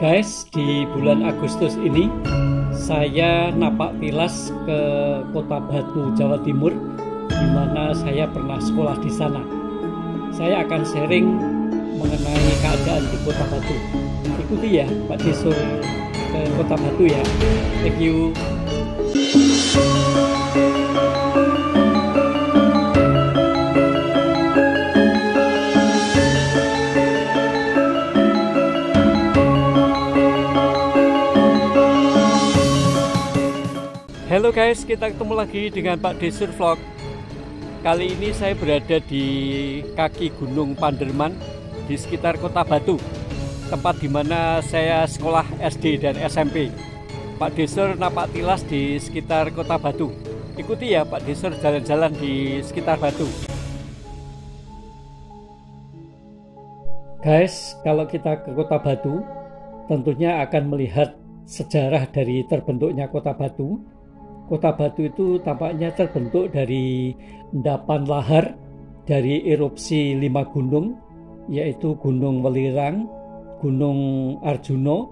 Guys, di bulan Agustus ini saya napak tilas ke Kota Batu, Jawa Timur, di mana saya pernah sekolah di sana. Saya akan sharing mengenai keadaan di Kota Batu. Ikuti ya Pak Desur ke Kota Batu ya. Thank you. Halo guys, kita ketemu lagi dengan Pak Desur Vlog. Kali ini saya berada di kaki Gunung Panderman di sekitar Kota Batu, tempat di mana saya sekolah SD dan SMP. Pak Desur napak tilas di sekitar Kota Batu. Ikuti ya Pak Desur jalan-jalan di sekitar Batu. Guys, kalau kita ke Kota Batu, tentunya akan melihat sejarah dari terbentuknya Kota Batu. Kota Batu itu tampaknya terbentuk dari endapan lahar dari erupsi 5 gunung, yaitu Gunung Welirang, Gunung Arjuno,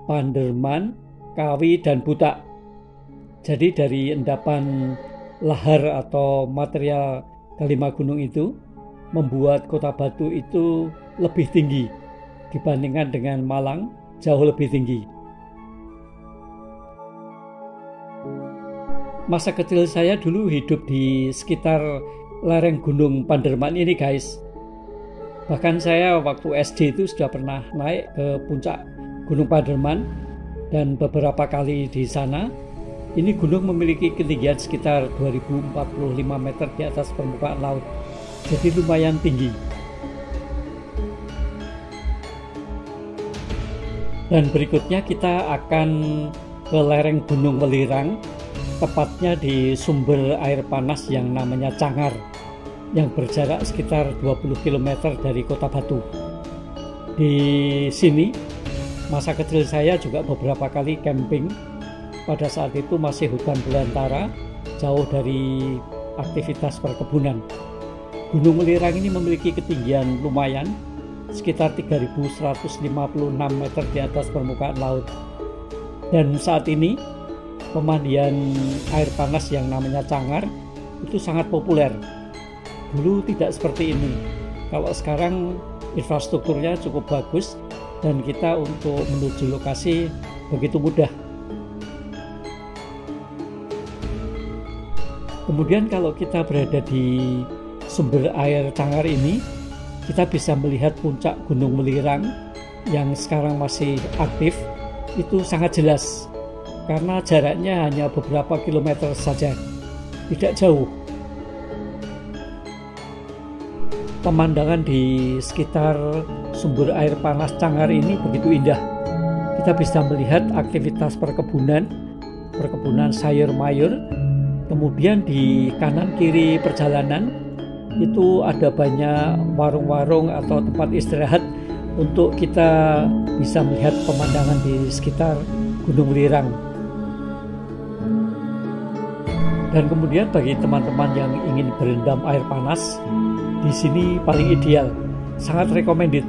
Panderman, Kawi, dan Butak. Jadi dari endapan lahar atau material kelima gunung itu membuat Kota Batu itu lebih tinggi dibandingkan dengan Malang, jauh lebih tinggi. Masa kecil saya dulu hidup di sekitar lereng Gunung Panderman ini guys. Bahkan saya waktu SD itu sudah pernah naik ke puncak Gunung Panderman dan beberapa kali di sana. Ini gunung memiliki ketinggian sekitar 2045 meter di atas permukaan laut. Jadi lumayan tinggi. Dan berikutnya kita akan ke lereng Gunung Welirang, tepatnya di sumber air panas yang namanya Cangar, yang berjarak sekitar 20 km dari Kota Batu. Di sini masa kecil saya juga beberapa kali camping. Pada saat itu masih hutan belantara, jauh dari aktivitas perkebunan. Gunung Welirang ini memiliki ketinggian lumayan, sekitar 3.156 meter di atas permukaan laut. Dan saat ini pemandian air panas yang namanya Cangar itu sangat populer. Dulu tidak seperti ini. Kalau sekarang infrastrukturnya cukup bagus dan kita untuk menuju lokasi begitu mudah. Kemudian kalau kita berada di sumber air Cangar ini, kita bisa melihat puncak Gunung Welirang yang sekarang masih aktif. Itu sangat jelas karena jaraknya hanya beberapa kilometer saja, tidak jauh. Pemandangan di sekitar sumber air panas Cangar ini begitu indah. Kita bisa melihat aktivitas perkebunan sayur mayur. Kemudian di kanan kiri perjalanan itu ada banyak warung-warung atau tempat istirahat untuk kita bisa melihat pemandangan di sekitar Gunung Welirang. Dan kemudian bagi teman-teman yang ingin berendam air panas, di sini paling ideal, sangat recommended.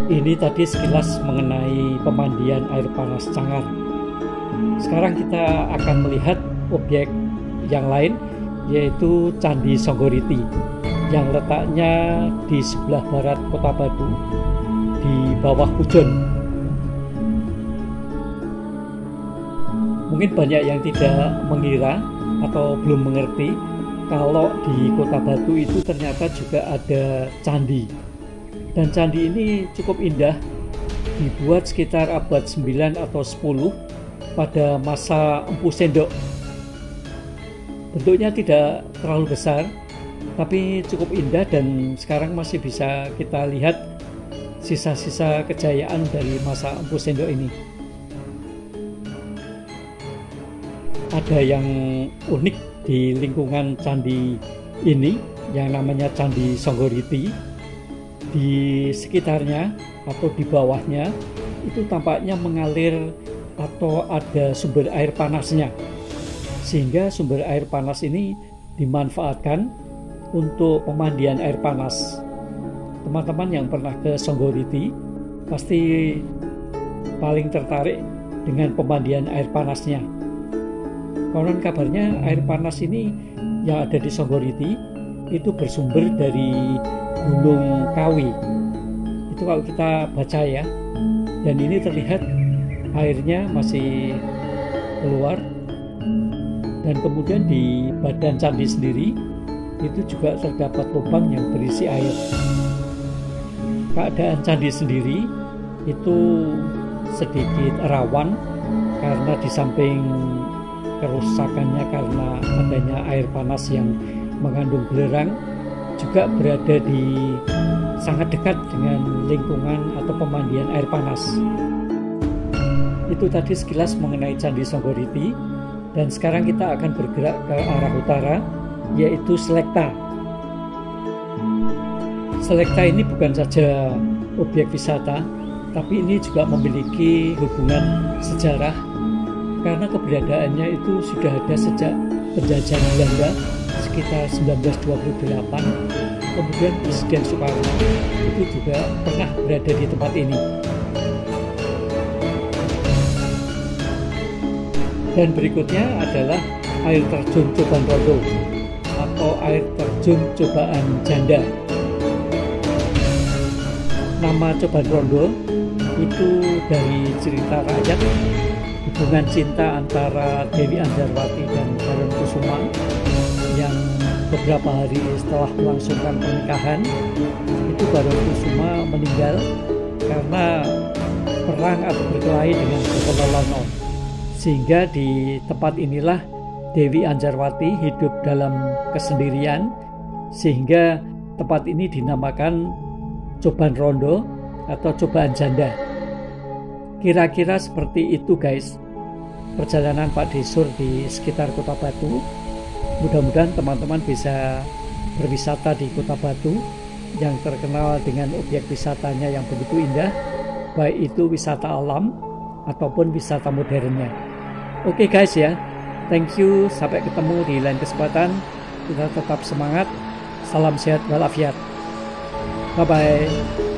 Ini tadi sekilas mengenai pemandian air panas Cangar. Sekarang kita akan melihat objek yang lain, yaitu Candi Songgoriti, yang letaknya di sebelah barat Kota Batu, di bawah Pujon. Mungkin banyak yang tidak mengira atau belum mengerti kalau di Kota Batu itu ternyata juga ada candi. Dan candi ini cukup indah, dibuat sekitar abad 9 atau 10 pada masa Empu Sendok. Bentuknya tidak terlalu besar, tapi cukup indah dan sekarang masih bisa kita lihat sisa-sisa kejayaan dari masa Empu Sendok ini. Ada yang unik di lingkungan candi ini yang namanya Candi Songgoriti. Di sekitarnya atau di bawahnya itu tampaknya mengalir atau ada sumber air panasnya, sehingga sumber air panas ini dimanfaatkan untuk pemandian air panas. Teman-teman yang pernah ke Songgoriti pasti paling tertarik dengan pemandian air panasnya. Konon kabarnya air panas ini yang ada di Songgoriti itu bersumber dari Gunung Kawi. Itu kalau kita baca ya. Dan ini terlihat airnya masih keluar. Dan kemudian di badan candi sendiri itu juga terdapat lubang yang berisi air. Keadaan candi sendiri itu sedikit rawan karena di samping kerusakannya karena adanya air panas yang mengandung belerang, juga berada di sangat dekat dengan lingkungan atau pemandian air panas. Itu tadi sekilas mengenai Candi Songgoriti, dan sekarang kita akan bergerak ke arah utara, yaitu Selekta. Selekta ini bukan saja objek wisata, tapi ini juga memiliki hubungan sejarah karena keberadaannya itu sudah ada sejak penjajahan Belanda sekitar 1928. Kemudian Presiden Soekarno itu juga pernah berada di tempat ini. Dan berikutnya adalah air terjun Coban Rondo atau air terjun Cobaan Janda. Nama Coban Rondo itu dari cerita rakyat, hubungan cinta antara Dewi Anjarwati dan Baron Kusuma yang beberapa hari setelah melangsungkan pernikahan itu Baron Kusuma meninggal karena perang atau berkelahi dengan Joko, sehingga di tempat inilah Dewi Anjarwati hidup dalam kesendirian, sehingga tempat ini dinamakan Coban Rondo atau Cobaan Janda. Kira-kira seperti itu guys perjalanan Pak Desur di sekitar Kota Batu. Mudah-mudahan teman-teman bisa berwisata di Kota Batu yang terkenal dengan objek wisatanya yang begitu indah, baik itu wisata alam ataupun wisata modernnya. Oke guys ya, thank you, sampai ketemu di lain kesempatan. Kita tetap semangat, salam sehat walafiat, bye bye.